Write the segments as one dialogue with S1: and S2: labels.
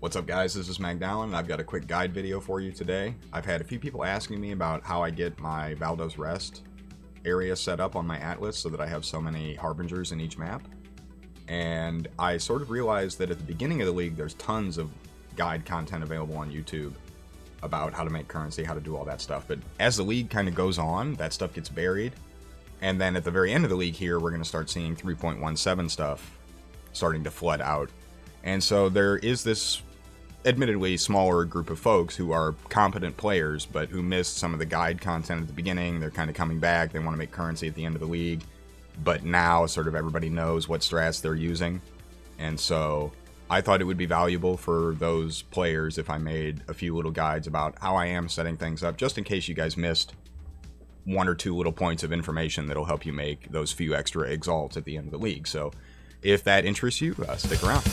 S1: What's up, guys? This is Magdallan, and I've got a quick guide video for you today. I've had a few people asking me about how I get my Valdo's Rest area set up on my atlas so that I have so many harbingers in each map. And I sort of realized that at the beginning of the league, there's tons of guide content available on YouTube about how to make currency, how to do all that stuff. But as the league kind of goes on, that stuff gets buried. And then at the very end of the league here, we're going to start seeing 3.17 stuff starting to flood out. And so there is this admittedly smaller group of folks who are competent players, but who missed some of the guide content at the beginning. They're kind of coming back. They want to make currency at the end of the league. But now sort of everybody knows what strats they're using. And so I thought it would be valuable for those players if I made a few little guides about how I am setting things up, just in case you guys missed one or two little points of information that'll help you make those few extra exalts at the end of the league. So if that interests you, stick around.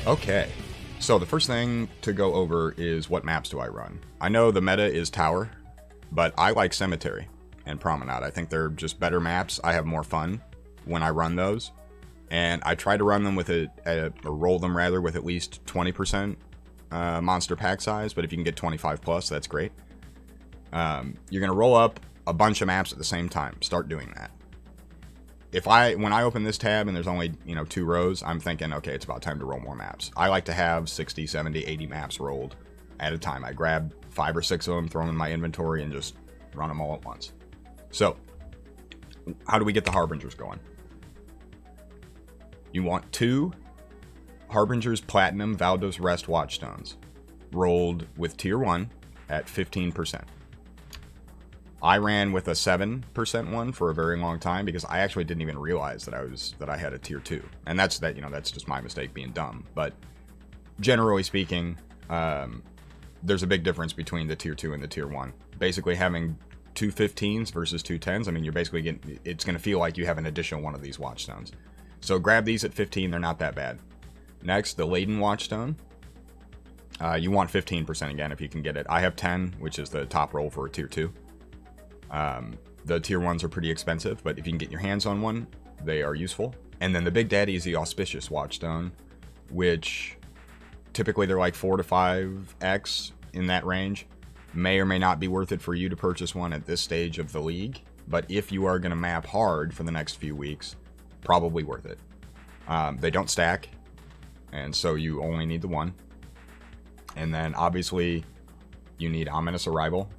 S1: Okay, so the first thing to go over is what maps do I run. I know the meta is Tower, but I like Cemetery and Promenade. I think they're just better maps. I have more fun when I run those, and I try to run them with or roll them rather with at least 20% monster pack size, but if you can get 25 plus, that's great. You're gonna roll up a bunch of maps at the same time. Start doing that. When I open this tab and there's only, 2 rows, I'm thinking, okay, it's about time to roll more maps. I like to have 60, 70, 80 maps rolled at a time. I grab 5 or 6 of them, throw them in my inventory, and just run them all at once. So, how do we get the Harbingers going? You want 2 Harbingers Platinum Valdo's Rest Watchstones rolled with Tier 1 at 15%. I ran with a 7% one for a very long time because I actually didn't even realize that I had a tier 2. And that's just my mistake being dumb. But generally speaking, there's a big difference between the tier 2 and the tier 1. Basically having 2 15s versus 2 10s, I mean, you're basically getting, it's going to feel like you have an additional one of these watchstones. So grab these at 15, they're not that bad. Next, the Laden Watchstone. You want 15% again if you can get it. I have 10, which is the top roll for a tier 2. The tier 1s are pretty expensive, but if you can get your hands on one, they are useful. And then the Big Daddy is the Auspicious Watchstone, which typically they're like 4 to 5x in that range. May or may not be worth it for you to purchase one at this stage of the league, but if you are going to map hard for the next few weeks, probably worth it. They don't stack, and so you only need the one. And then obviously you need Ominous Arrival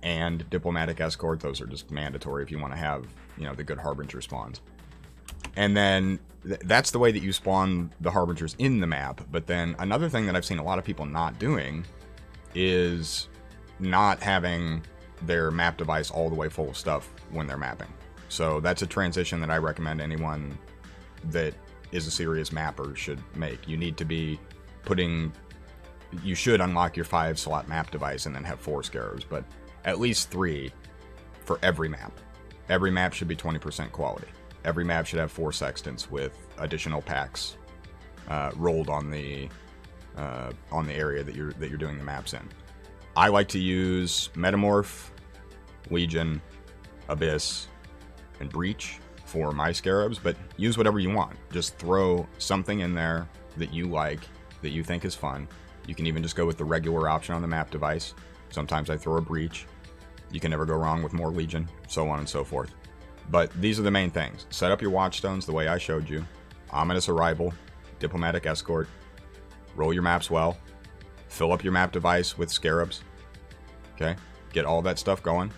S1: and Diplomatic Escort. Those are just mandatory if you want to have, the good Harbinger spawns. And then that's the way that you spawn the Harbingers in the map. But then another thing that I've seen a lot of people not doing is not having their map device all the way full of stuff when they're mapping. So that's a transition that I recommend anyone that is a serious mapper should make. You need to be you should unlock your 5-slot map device and then have 4 scarabs, but at least 3 for every map. Every map should be 20% quality. Every map should have 4 sextants with additional packs rolled on the area that you're doing the maps in. I like to use Metamorph, Legion, Abyss, and Breach for my scarabs, but use whatever you want. Just throw something in there that you like, that you think is fun. You can even just go with the regular option on the map device. Sometimes I throw a Breach. You can never go wrong with more Legion, so on and so forth. But these are the main things. Set up your watchstones the way I showed you. Ominous Arrival, Diplomatic Escort. Roll your maps well. Fill up your map device with scarabs. Okay? Get all that stuff going.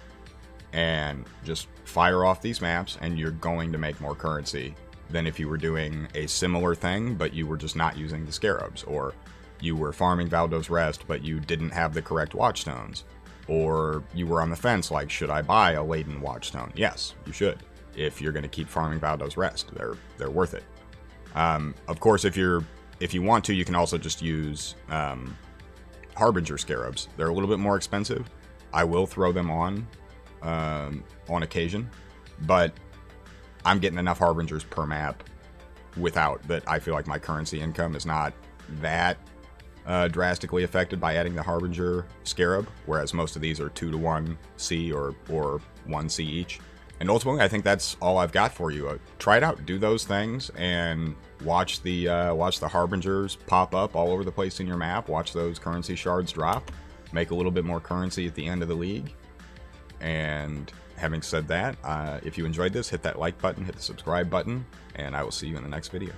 S1: And just fire off these maps, and you're going to make more currency than if you were doing a similar thing, but you were just not using the scarabs. Or you were farming Valdo's Rest, but you didn't have the correct watchstones. Or you were on the fence, like, should I buy a Laden Watchstone? Yes, you should. If you're going to keep farming Valdo's Rest, they're worth it. Of course, if you want to, you can also just use Harbinger Scarabs. They're a little bit more expensive. I will throw them on occasion, but I'm getting enough Harbingers per map without that. I feel like my currency income is not that drastically affected by adding the Harbinger Scarab, whereas most of these are 2-to-1 C or 1 C each. And ultimately, I think that's all I've got for you. Try it out, do those things, and watch the Harbingers pop up all over the place in your map. Watch those currency shards drop. Make a little bit more currency at the end of the league. And having said that, if you enjoyed this, hit that like button, hit the subscribe button, and I will see you in the next video.